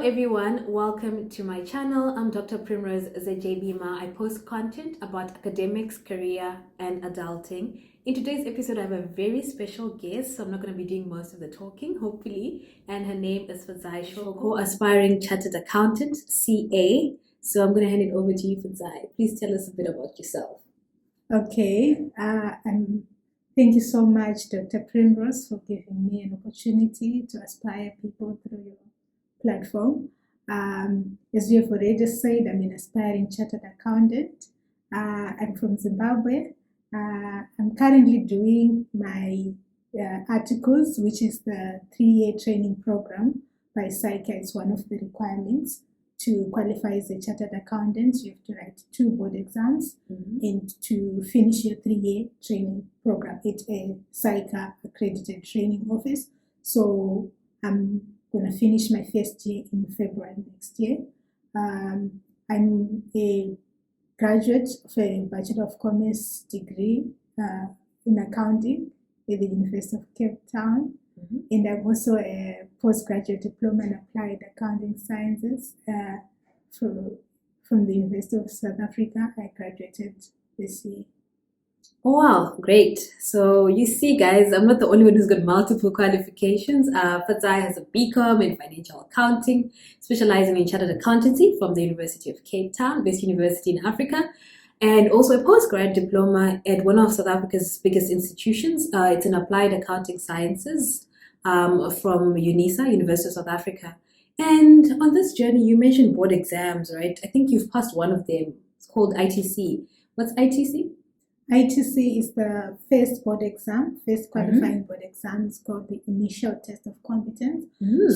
everyone, welcome to my channel. I'm Dr. Primrose Z.J Bimha. I post content about academics, career, and adulting. In today's episode, I have a very special guest, so I'm not going to be doing most of the talking, hopefully. And her name is Fadzai Shoko, aspiring chartered accountant, CA. So I'm going to hand it over to you, Fadzai. Please tell us a bit about yourself. Okay, thank you so much, Dr. Primrose, for giving me an opportunity to inspire people through your platform. As you have already said, I'm an aspiring chartered accountant. I'm from Zimbabwe. I'm currently doing my articles, which is the 3-year training program by SAICA. It's one of the requirements to qualify as a chartered accountant. You have to write 2 board exams and to finish your 3-year training program at a SAICA accredited training office. So I'm going to finish my first year in February next year. I'm a graduate of a Bachelor of Commerce degree in accounting at the University of Cape Town. And I'm also a postgraduate diploma in applied accounting sciences from the University of South Africa. I graduated this year. Oh, wow, great. So you see, guys, I'm not the only one who's got multiple qualifications. Fadzai has a BCom in financial accounting, specializing in chartered accountancy from the University of Cape Town, best university in Africa, and also a postgrad diploma at one of South Africa's biggest institutions. It's in applied accounting sciences from UNISA, University of South Africa. And on this journey, you mentioned board exams, right? I think you've passed one of them. It's called ITC. What's ITC? ITC is the first board exam, first qualifying board exam. It's called the initial test of competence.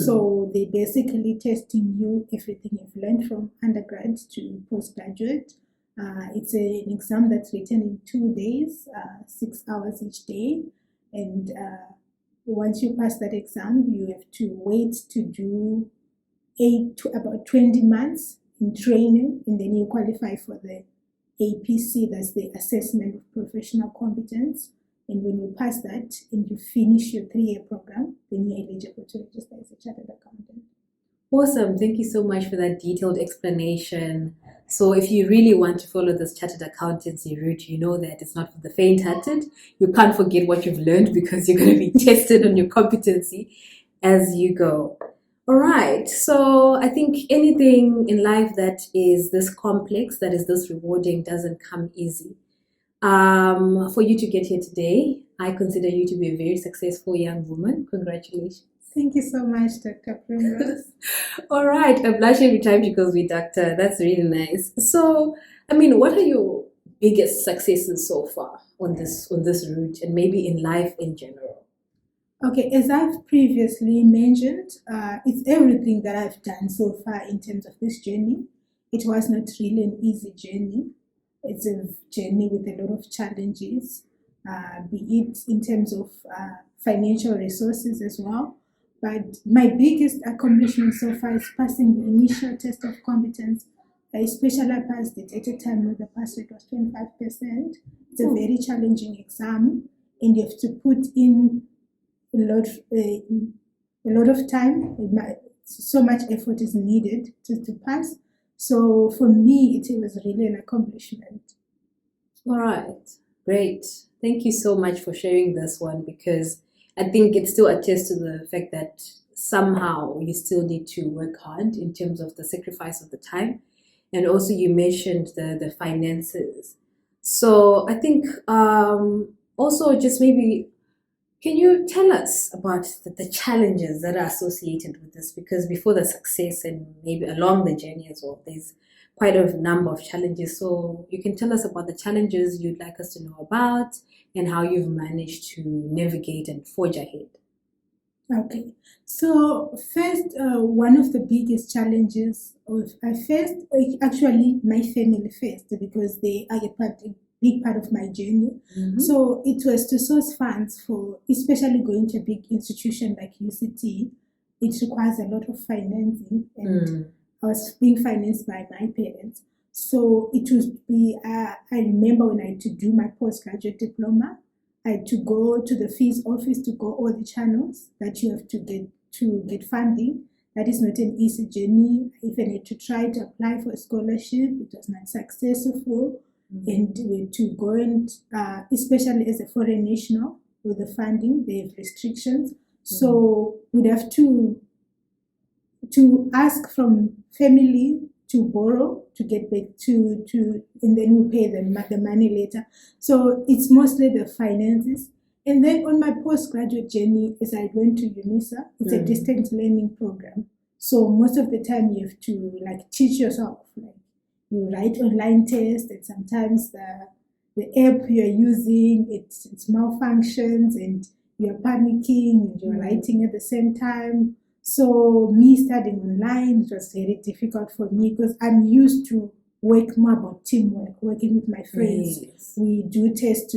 So they basically testing you everything you've learned from undergrad to postgraduate. It's an exam that's written in 2 days, 6 hours each day. And once you pass that exam, you have to wait to do 8 to about 20 months in training, and then you qualify for the APC, that's the assessment of professional competence. And when you pass that and you finish your 3-year program, then you're eligible to register as a chartered accountant. Awesome. Thank you so much for that detailed explanation. So if you really want to follow this chartered accountancy route, you know that it's not for the faint-hearted. You can't forget what you've learned because you're going to be tested on your competency as you go. All right, so I think anything in life that is this complex, that is this rewarding, doesn't come easy. For you to get here today, I consider you to be a very successful young woman. Congratulations. Thank you so much, Dr. Primrose. All right, I blush every time she calls me doctor. That's really nice. So, I mean, what are your biggest successes so far on this route, and maybe in life in general? Okay, as I've previously mentioned, it's everything that I've done so far in terms of this journey. It was not really an easy journey. It's a journey with a lot of challenges, be it in terms of financial resources as well. But my biggest accomplishment so far is passing the initial test of competence. Especially I passed it at a time where the pass rate was 25%. It's a very challenging exam, and you have to put in a lot of time. So much effort is needed to pass. So for me, it was really an accomplishment. All right, great. Thank you so much for sharing this one, because I think it still attests to the fact that somehow you still need to work hard in terms of the sacrifice of the time. And also you mentioned the finances. So I think also just maybe, can you tell us about the challenges that are associated with this? Because before the success and maybe along the journey as well, there's quite a number of challenges. So you can tell us about the challenges you'd like us to know about and how you've managed to navigate and forge ahead. Okay, so first, one of the biggest challenges I faced, actually my family faced, because they are a big part of my journey. So it was to source funds for, especially going to a big institution like UCT. It requires a lot of financing, and I was being financed by my parents. So it would be, I remember when I had to do my postgraduate diploma, I had to go to the fees office to go all the channels that you have to get funding. that is not an easy journey. I even had to try to apply for a scholarship. It was not successful. And to go and, especially as a foreign national with the funding, they have restrictions. So we'd have to ask from family to borrow to get back to and then we pay them the money later. So it's mostly the finances. And then on my postgraduate journey, as I went to UNISA, it's a distance learning program. So most of the time you have to like teach yourself. Like you write online tests, and sometimes the app you're using it malfunctions and you're panicking and you're writing at the same time. So me studying online, it was very difficult for me because I'm used to work more about teamwork, working with my friends. Yes. We do test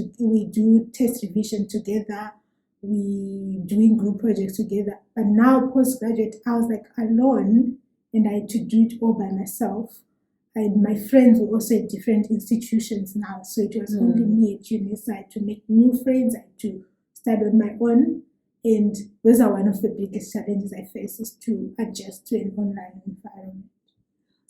revision together. We doing group projects together. But now postgraduate, I was like alone, and I had to do it all by myself. And my friends were also at different institutions now, so it was only me at UNISA. I had to make new friends. I had to study on my own. And those are one of the biggest challenges I face, is to adjust to an online environment.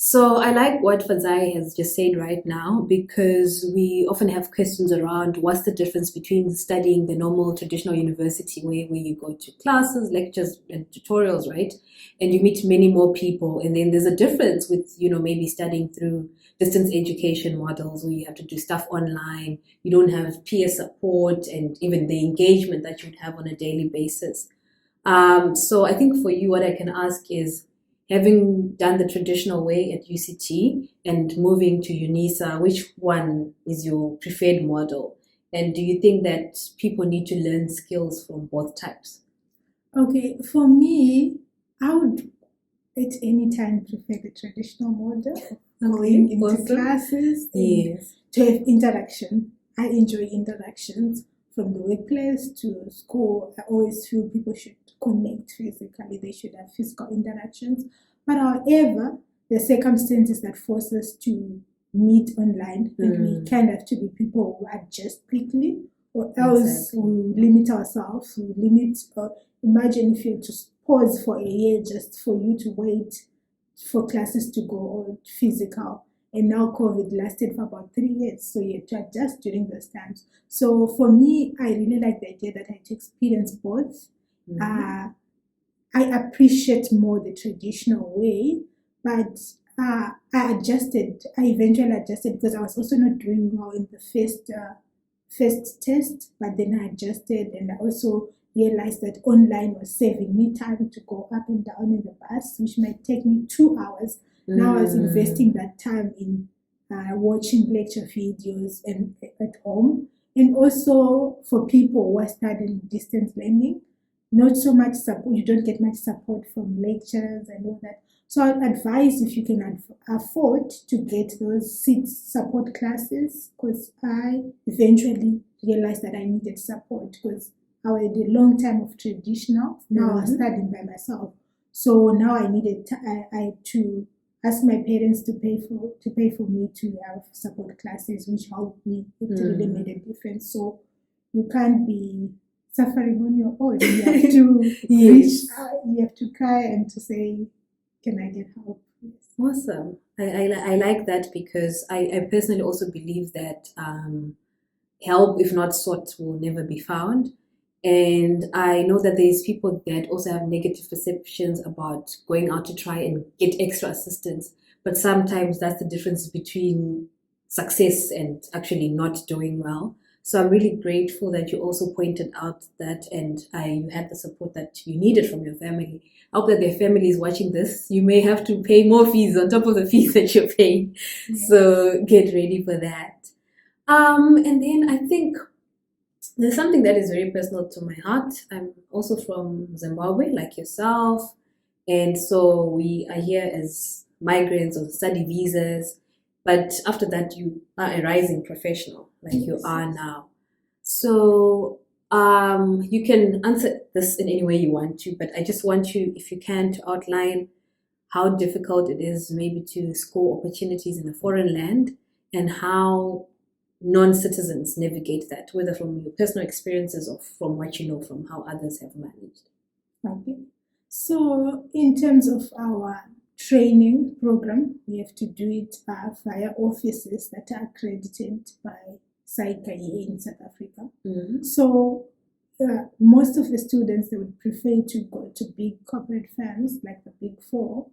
So I like what Fadzai has just said right now, because we often have questions around what's the difference between studying the normal traditional university where you go to classes, lectures and tutorials, right? And you meet many more people. And then there's a difference with, maybe studying through distance education models where you have to do stuff online. You don't have peer support and even the engagement that you'd have on a daily basis. So I think for you, what I can ask is, having done the traditional way at UCT and moving to UNISA, which one is your preferred model? And do you think that people need to learn skills from both types? Okay, for me, I would at any time prefer the traditional model, going into classes, yes, to have interaction. I enjoy interactions from the workplace to school. I always feel people should connect physically. They should have physical interactions. But however, the circumstances that force us to meet online, and we kind of have to be people who adjust quickly, or else we limit ourselves. We limit. Imagine if you had to pause for a year just for you to wait for classes to go physical. And now COVID lasted for about 3 years, so you have to adjust during those times. So for me, I really like the idea that I had to experience both. I appreciate more the traditional way, but I eventually adjusted because I was also not doing well in the first test, but then I adjusted, and I also realized that online was saving me time to go up and down in the bus, which might take me 2 hours. Now I was investing that time in watching lecture videos and at home. And also for people who are studying distance learning, not so much support. You don't get much support from lecturers and all that. So I'd advise, if you can afford, to get those support classes, because I eventually realized that I needed support because I had a long time of traditional. Now I was studying by myself. So now I had to ask my parents to pay for me to have support classes, which helped me. It really made a difference. So you can't be suffering on your own. You have to you have to cry and to say, can I get help? Yes. Awesome. I like that, because I personally also believe that help, if not sought, will never be found. And I know that there's people that also have negative perceptions about going out to try and get extra assistance. But sometimes that's the difference between success and actually not doing well. So I'm really grateful that you also pointed out that, and you had the support that you needed from your family. I hope that their family is watching this. You may have to pay more fees on top of the fees that you're paying. Yes. So get ready for that. And then I think there's something that is very personal to my heart. I'm also from Zimbabwe, like yourself. And so we are here as migrants on study visas. But after that, you are a rising professional, like you are now. So you can answer this in any way you want to, but I just want you, if you can, to outline how difficult it is maybe to score opportunities in a foreign land, and how non-citizens navigate that, whether from your personal experiences or from what you know from how others have managed. Okay. So, in terms of our training program, we have to do it via offices that are accredited by SAICA in South Africa. Mm-hmm. So, most of the students, they would prefer to go to big corporate firms like the Big Four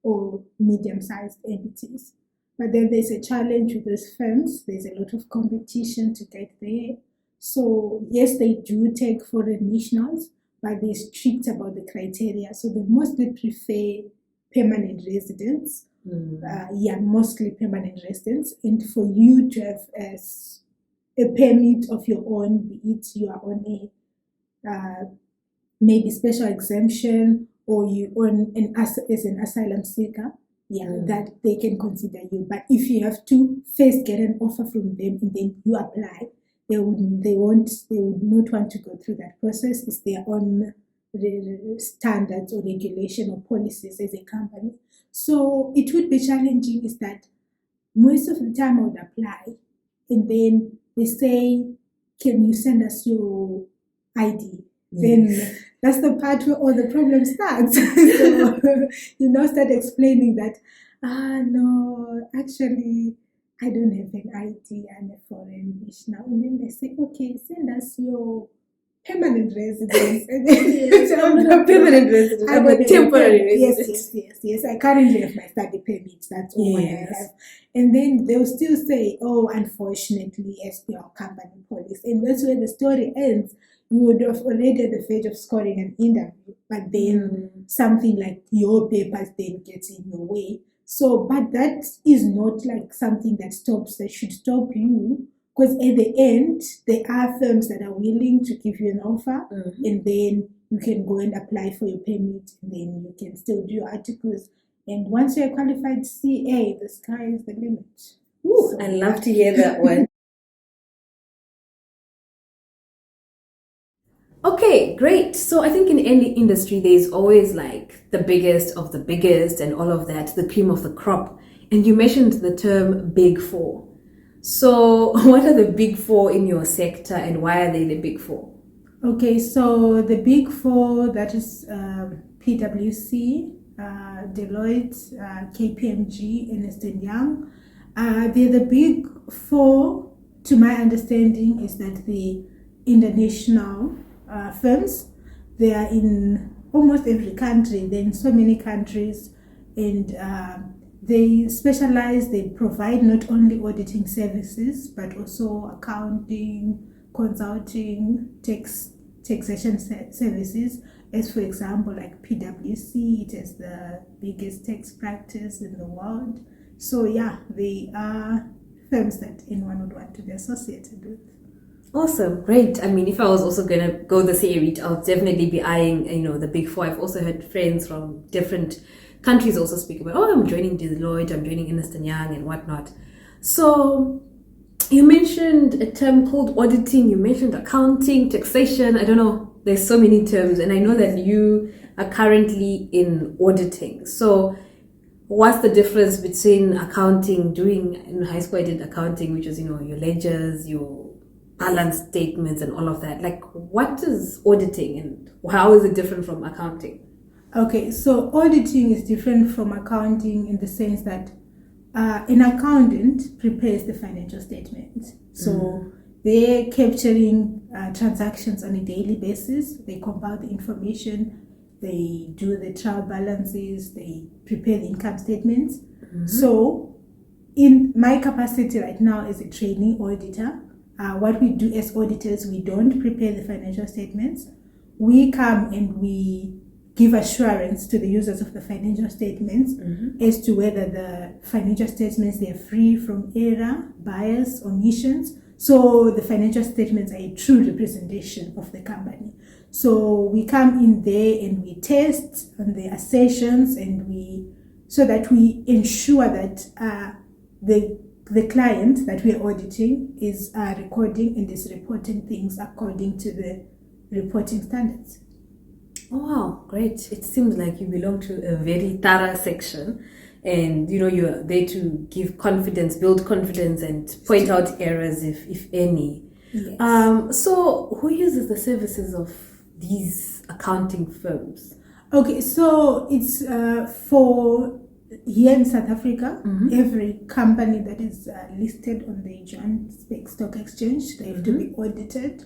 or medium-sized entities. But then there's a challenge with those firms. There's a lot of competition to get there. So yes, they do take foreign nationals, but they're strict about the criteria. So they mostly prefer permanent residents. Mostly permanent residents. And for you to have a permit of your own, be it you are on a maybe special exemption or you as an asylum seeker, that they can consider you. But if you have to first get an offer from them and then you apply, they would not want to go through that process. It's their own standards or regulation or policies as a company. So it would be challenging is that most of the time I would apply and then they say, can you send us your ID? Then that's the part where all the problem starts. So you now start explaining that, no, actually, I don't have an ID, I'm a foreign national. And then they say, okay, send us your permanent residence. And then I'm not permanent resident, I'm a temporary resident. Yes. I currently have my study permit, that's all I have. And then they'll still say, oh, unfortunately, as per our company policy. And that's where the story ends. You would have already at the verge of scoring an interview, but then something like your papers then gets in your way. So, but that is not like something that should stop you, because at the end, there are firms that are willing to give you an offer, and then you can go and apply for your permit, and then you can still do your articles. And once you're a qualified CA, the sky is the limit. Ooh, so, I love to hear that one. Okay, great. So I think in any industry, there's always like the biggest of the biggest and all of that, the cream of the crop. And you mentioned the term Big Four. So what are the Big Four in your sector and why are they the Big Four? Okay, so the Big Four, that is PwC, Deloitte, KPMG, and Ernst & Young. They're the Big Four, to my understanding, is that the international firms. They are in almost every country. They're in so many countries, and they specialize. They provide not only auditing services but also accounting, consulting, taxation services. As for example, like PwC, it is the biggest tax practice in the world. So yeah, they are firms that anyone would want to be associated with. Awesome, great. I mean, if I was also going to go the same route, I'll definitely be eyeing, the Big Four. I've also heard friends from different countries also speak about, I'm joining Deloitte, I'm joining Ernst & Young and whatnot. So you mentioned a term called auditing, you mentioned accounting, taxation, I don't know, there's so many terms. And I know that you are currently in auditing. So what's the difference between accounting, in high school I did accounting, which is, your ledgers, your balance statements and all of that. Like, what is auditing and how is it different from accounting? Okay, so auditing is different from accounting in the sense that an accountant prepares the financial statements. So they're capturing transactions on a daily basis. They compile the information, they do the trial balances, they prepare the income statements. So in my capacity right now as a trainee auditor, what we do as auditors, we don't prepare the financial statements. We come and we give assurance to the users of the financial statements as to whether the financial statements, they're free from error, bias, omissions. So the financial statements are a true representation of the company. So we come in there and we test on the assertions so that we ensure that the client that we're auditing is recording and is reporting things according to the reporting standards. Oh, wow, great. It seems like you belong to a very thorough section and, you're there to give confidence, build confidence and point out errors if any. Yes. So who uses the services of these accounting firms? Okay, so it's for here in South Africa, every company that is listed on the Johann Stock Exchange, they have to be audited,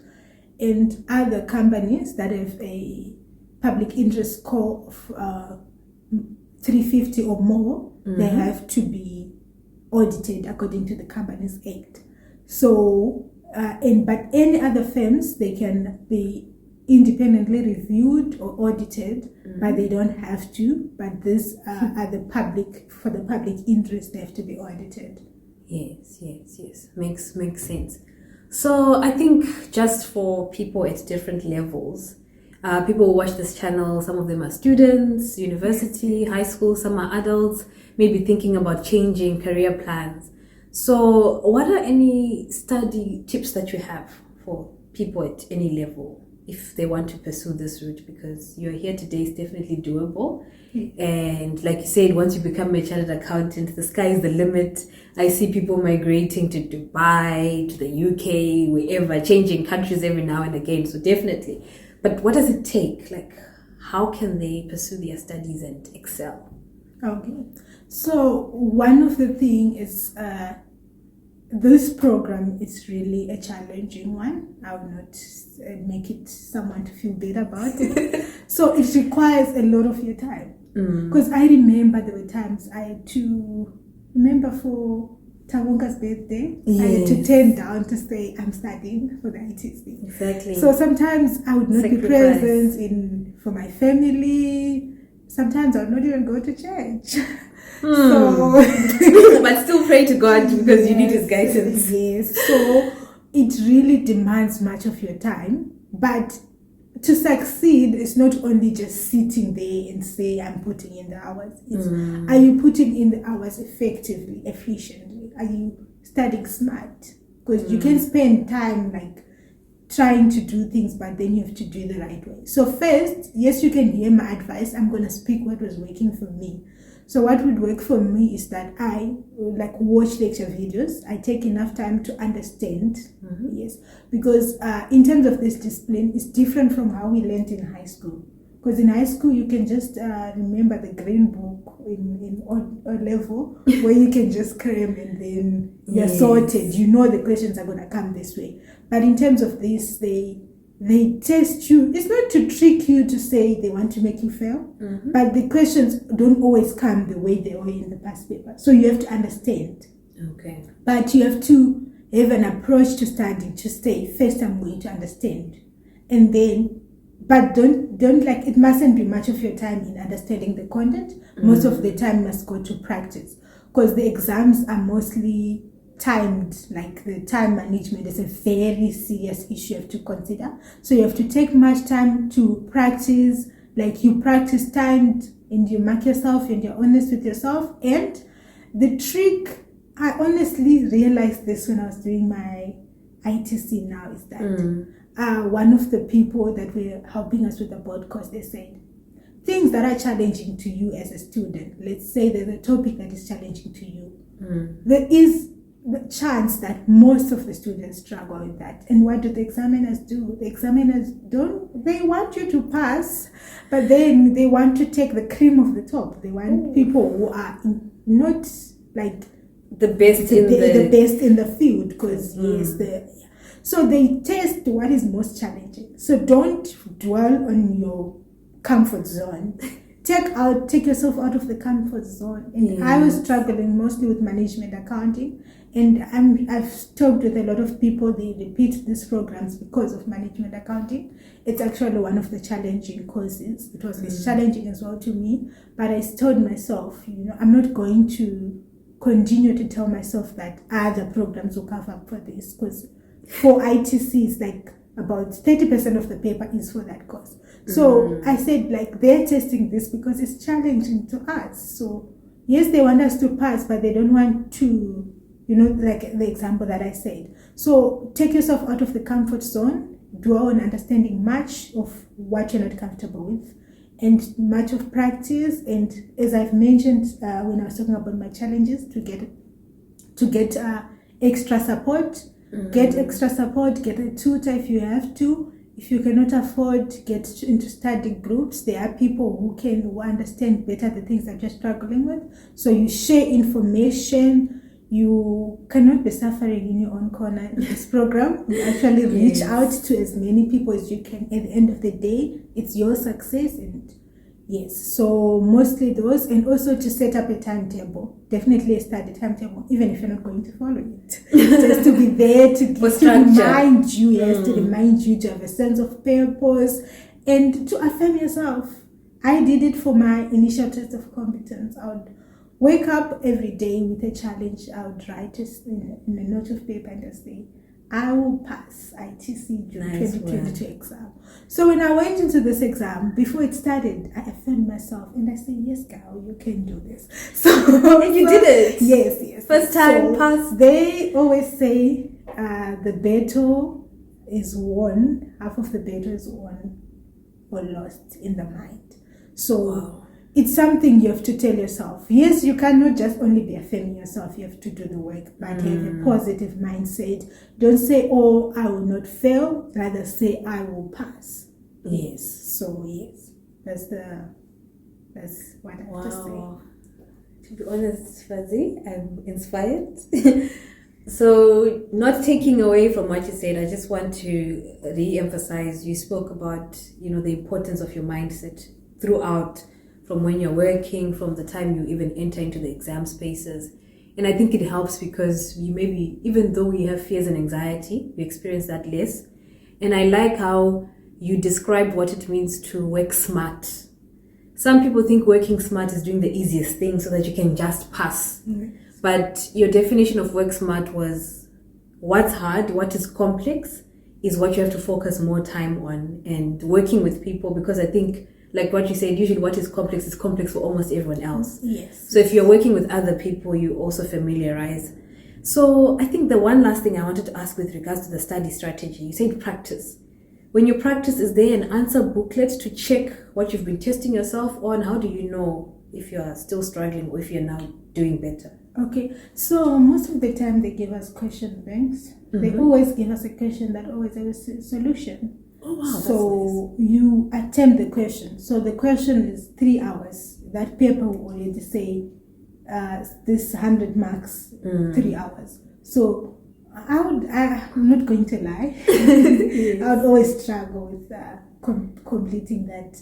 and other companies that have a public interest score of 350 or more, they have to be audited according to the Companies Act. So, but any other firms, they can be independently reviewed or audited, but they don't have to. But these are the public, for the public interest, they have to be audited. Yes. Makes sense. So I think just for people at different levels, people who watch this channel, some of them are students, university, high school, some are adults, maybe thinking about changing career plans. So what are any study tips that you have for people at any level if they want to pursue this route? Because you're here today is definitely doable. And like you said, once you become a chartered accountant, the sky is the limit. I see people migrating to Dubai, to the UK, wherever, changing countries every now and again. So definitely. But what does it take? Like, how can they pursue their studies and excel? Okay. So one of the things is this program is really a challenging one. I will not make it someone to feel better about it. So it requires a lot of your time. Because I remember there were times I had to remember for Tawonga's birthday, I had to turn down to say I'm studying for the ITC. Exactly. So sometimes I would not be present for my family. Sometimes I would not even go to church. So, but still pray to God because you need His guidance. Yes. So it really demands much of your time. But to succeed, it's not only just sitting there and say I'm putting in the hours. It's, are you putting in the hours effectively, efficiently? Are you studying smart? Because you can spend time like trying to do things, but then you have to do the right way. So first, yes, you can hear my advice. I'm going to speak what was working for me. So what would work for me is that I like watch lecture videos. I take enough time to understand. Yes, because in terms of this discipline, it's different from how we learned in high school. Because in high school, you can just remember the green book in O level, where you can just cram and then you're sorted. You know the questions are going to come this way. But in terms of this, they test you. It's not to trick you to say they want to make you fail, but the questions don't always come the way they were in the past paper. So you have to understand. Okay. But you have to have an approach to study to say, first I'm going to understand. And then, but don't like, it mustn't be much of your time in understanding the content. Most of the time must go to practice. Because the exams are mostly timed, like the time management is a very serious issue you have to consider. So you have to take much time to practice, like you practice timed and you mark yourself and you're honest with yourself. And the trick, I honestly realized this when I was doing my ITC now, is that one of the people that were helping us with the board course, they said, things that are challenging to you as a student, let's say there's a topic that is challenging to you, there is the chance that most of the students struggle with that. And what do the examiners do? The examiners they want you to pass, but then they want to take the cream of the top. They want people who are not like the best the best in the field, because so they test what is most challenging. So don't dwell on your comfort zone. Take yourself out of the comfort zone. And I was struggling mostly with management accounting, and I've talked with a lot of people. They repeat these programs because of management accounting. It's actually one of the challenging courses. It's challenging as well to me, but I told myself, I'm not going to continue to tell myself that other programs will cover up for this, because for ITCs, like about 30% of the paper is for that course. So I said, like, they're testing this because it's challenging to us. So yes, they want us to pass, but they don't want to, like the example that I said. So take yourself out of the comfort zone, dwell on understanding much of what you're not comfortable with, and much of practice. And as I've mentioned when I was talking about my challenges, to get extra support. Get extra support, get a tutor if you have to. if you cannot afford to get into study groups, there are people who understand better the things that you're struggling with. So you share information. You cannot be suffering in your own corner in this program. You actually reach out to as many people as you can. At the end of the day, it's your success. And yes, so mostly those, and also to set up a timetable. Definitely a study timetable, even if you're not going to follow it. Just to be there to remind you, to remind you to have a sense of purpose and to affirm yourself. I did it for my initial test of competence. I would wake up every day with a challenge. I would write it in a note of paper and just say, I will pass ITC June 2022 exam. So when I went into this exam, before it started, I affirmed myself and I said, yes, girl, you can do this. So and you did it. Yes. First time pass. They always say the battle is won, half of the battle is won or lost in the mind. So it's something you have to tell yourself. Yes, you cannot just only be affirming yourself. You have to do the work, but have a positive mindset. Don't say, oh, I will not fail. Rather say, I will pass. Yes. So, yes, that's what I have to say. To be honest, Fadzai, I'm inspired. So, not taking away from what you said, I just want to re-emphasize, you spoke about, the importance of your mindset throughout, from when you're working, from the time you even enter into the exam spaces. And I think it helps because you maybe, even though we have fears and anxiety, you experience that less. And I like how you described what it means to work smart. Some people think working smart is doing the easiest thing so that you can just pass. But your definition of work smart was what's hard, what is complex, is what you have to focus more time on, and working with people, because I think, like what you said, usually what is complex for almost everyone else. Yes. So if you're working with other people, you also familiarize. So I think the one last thing I wanted to ask with regards to the study strategy, you said practice. When you practice, is there an answer booklet to check what you've been testing yourself on? How do you know if you're still struggling or if you're now doing better? Okay, so most of the time they give us question banks. They always give us a question that always has a solution. Oh, wow. So you attempt the question. So the question is 3 hours. That paper will already say this 100 marks, 3 hours. So I'm not going to lie. Yes. I would always struggle with completing that.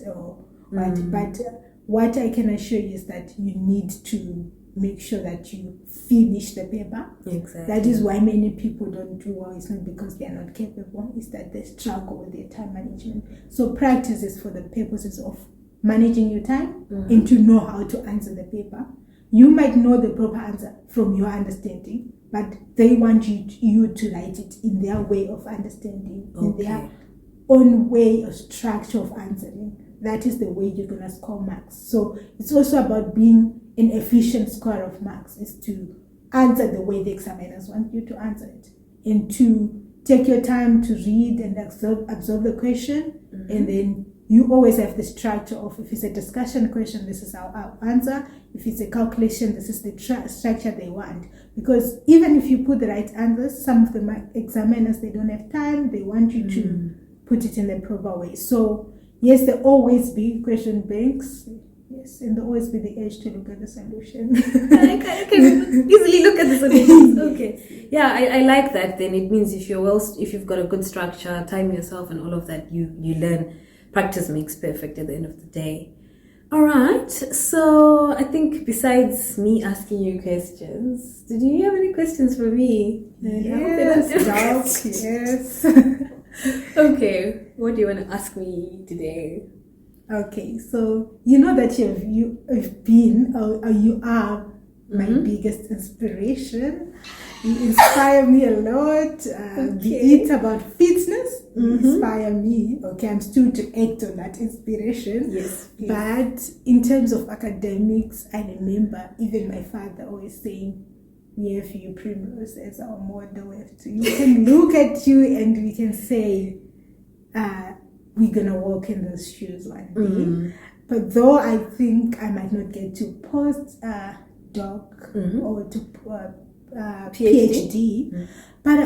But what I can assure you is that you need to make sure that you finish the paper. Exactly. That is why many people don't do well. It's not because they are not capable, it's that they struggle with their time management. So practice is for the purposes of managing your time and to know how to answer the paper. You might know the proper answer from your understanding, but they want you to write it in their way of understanding, in their own way or structure of answering. That is the way you're going to score marks. So it's also about being an efficient scorer of marks, is to answer the way the examiners want you to answer it, and to take your time to read and absorb the question, and then you always have the structure of, if it's a discussion question, this is how I'll answer. If it's a calculation, this is the structure they want. Because even if you put the right answers, some of the examiners, they don't have time. They want you to put it in the proper way. So yes, there always be question banks. Yes, and there always be the edge to look at the solution. I can easily look at the solution. Okay. Yeah, I like that. Then it means if you've got a good structure, time yourself and all of that, you learn. Practice makes perfect at the end of the day. All right. So I think besides me asking you questions, did you have any questions for me? Yes. Okay. What do you want to ask me today? Okay, so you know that you've been or you are my biggest inspiration. You inspire me a lot. Be it about fitness, you inspire me. Okay, I'm still to act on that inspiration. Yes. Please. But in terms of academics, I remember even my father always saying, we have you, Primrose, as our model. We can look at you and we can say, we're gonna walk in those shoes one day. But though I think I might not get to post doc or to PhD, but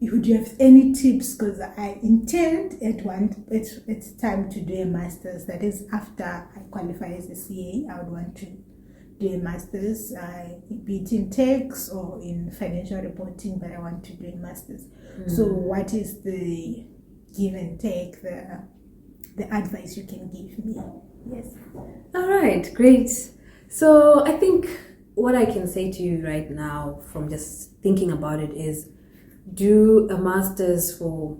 would you have any tips? Because I intend it's time to do a master's. That is, after I qualify as a CA, I would want to do a master's, be it in tax or in financial reporting, but I want to do a master's. So what is the give and take, the advice you can give me? Yes. All right, great. So I think what I can say to you right now from just thinking about it is do a master's for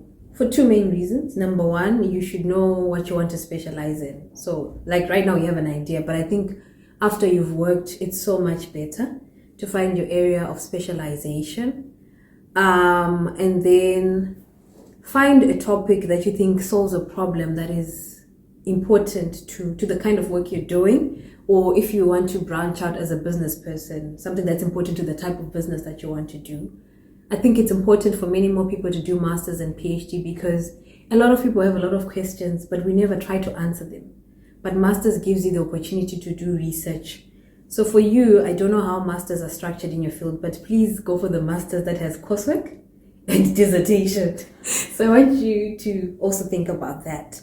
two main reasons. Number one, you should know what you want to specialize in. So like right now you have an idea, but I think after you've worked, it's so much better to find your area of specialization, and then find a topic that you think solves a problem that is important to the kind of work you're doing, or if you want to branch out as a business person, something that's important to the type of business that you want to do. I think it's important for many more people to do masters and PhD because a lot of people have a lot of questions, but we never try to answer them. But masters gives you the opportunity to do research. So for you, I don't know how masters are structured in your field, but please go for the masters that has coursework and dissertation. So I want you to also think about that.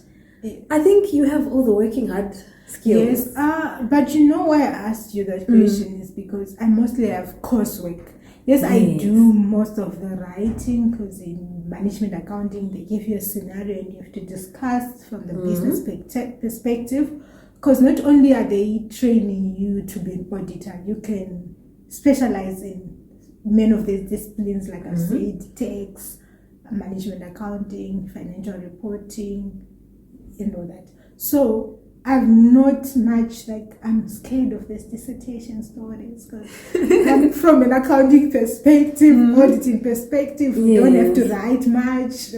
I think you have all the working hard skills. Yes, but you know why I asked you that question is because I mostly have coursework. Yes, I do most of the writing because in management accounting, they give you a scenario and you have to discuss from the business perspective. Because not only are they training you to be an auditor, you can specialize in many of these disciplines, like I said, tax, management accounting, financial reporting, and all that. So I'm not much I'm scared of these dissertation stories because from an accounting perspective, auditing perspective, you don't have to write much,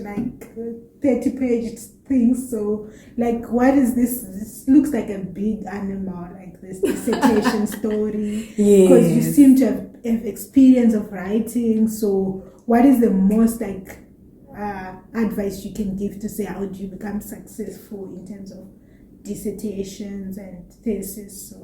30-page things. So what is this? This looks like a big animal, like this dissertation story. Because you seem to have experience of writing. So what is the most advice you can give to say how do you become successful in terms of dissertations and thesis?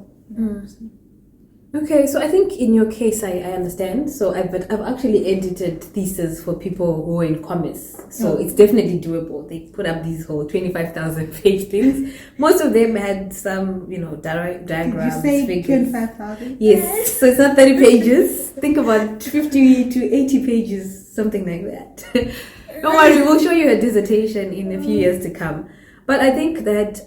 Okay, so I think in your case I understand. So I've actually edited theses for people who are in commerce, so it's definitely doable. They put up these whole 25,000 page things. Most of them had some diagrams. Did you say 25,000? Yes, so it's not 30 pages. Think about 50 to 80 pages, something like that. Don't worry, we'll show you a dissertation in a few years to come. But I think that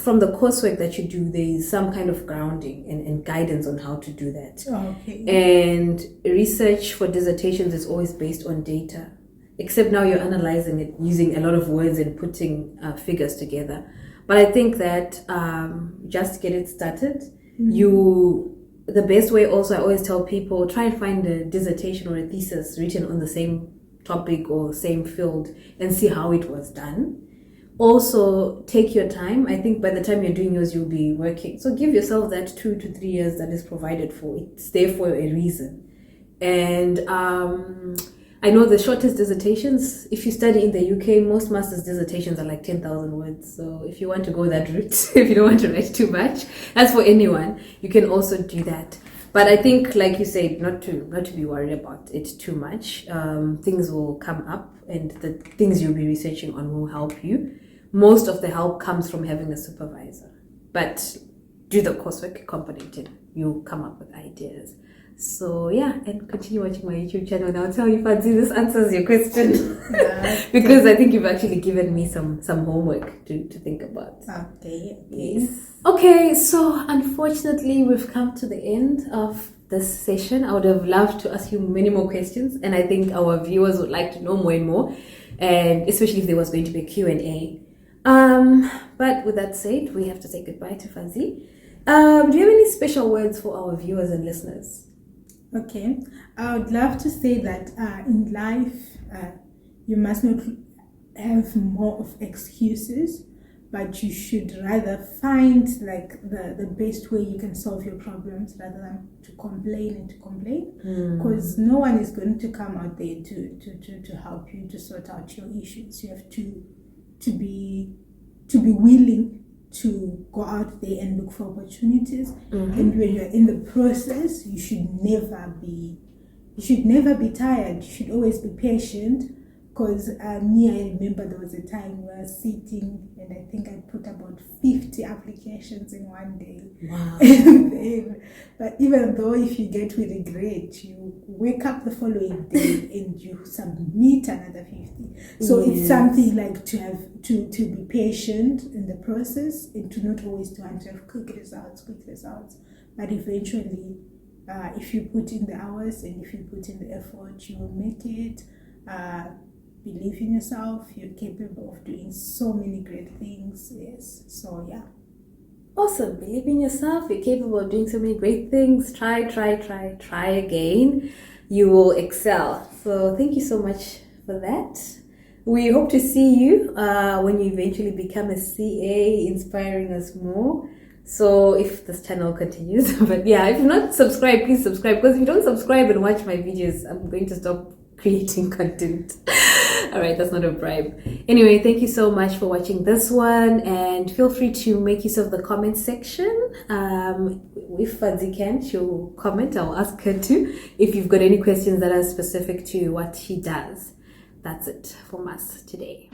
from the coursework that you do, there is some kind of grounding and guidance on how to do that. Okay. And research for dissertations is always based on data, except now you're analyzing it using a lot of words and putting figures together. But I think that just to get it started, the best way also, I always tell people, try and find a dissertation or a thesis written on the same topic or same field and see how it was done. Also, take your time. I think by the time you're doing yours, you'll be working. So give yourself that 2 to 3 years that is provided for. It's there for a reason. And I know the shortest dissertations, if you study in the UK, most master's dissertations are 10,000 words. So if you want to go that route, if you don't want to write too much, that's for anyone. You can also do that. But I think, like you said, not to be worried about it too much. Things will come up and the things you'll be researching on will help you. Most of the help comes from having a supervisor. But do the coursework component and you'll come up with ideas. So and continue watching my YouTube channel and I'll tell you, Fadzai, this answers your question. Because I think you've actually given me some homework to think about. Okay. Yes. Okay, so unfortunately we've come to the end of this session. I would have loved to ask you many more questions and I think our viewers would like to know more and more, and especially if there was going to be a Q&A. But with that said, we have to say goodbye to Fadzai. Do you have any special words for our viewers and listeners? Okay, I would love to say that in life, you must not have more of excuses, but you should rather find the best way you can solve your problems rather than to complain. Because no one is going to come out there to help you to sort out your issues. You have to be willing to go out there and look for opportunities. And when you're in the process, you should never be tired. You should always be patient. Because me, I remember there was a time we were sitting and I think I put about 50 applications in one day. Wow. But even though if you get with a grade, you wake up the following day and you submit another 50. So it's something like to have to be patient in the process and to not always to want to have quick results. But eventually, if you put in the hours and if you put in the effort, you will make it. Believe in yourself. You're capable of doing so many great things. Yes. So yeah. Awesome. Believe in yourself. You're capable of doing so many great things. Try again. You will excel. So thank you so much for that. We hope to see you when you eventually become a CA, inspiring us more. So if this channel continues, but yeah, if you're not subscribed, please subscribe, because if you don't subscribe and watch my videos, I'm going to stop creating content. All right, that's not a bribe. Anyway, thank you so much for watching this one, and feel free to make use of the comment section. If Fadzai can, she'll comment. I'll ask her to. If you've got any questions that are specific to what she does. That's it from us today.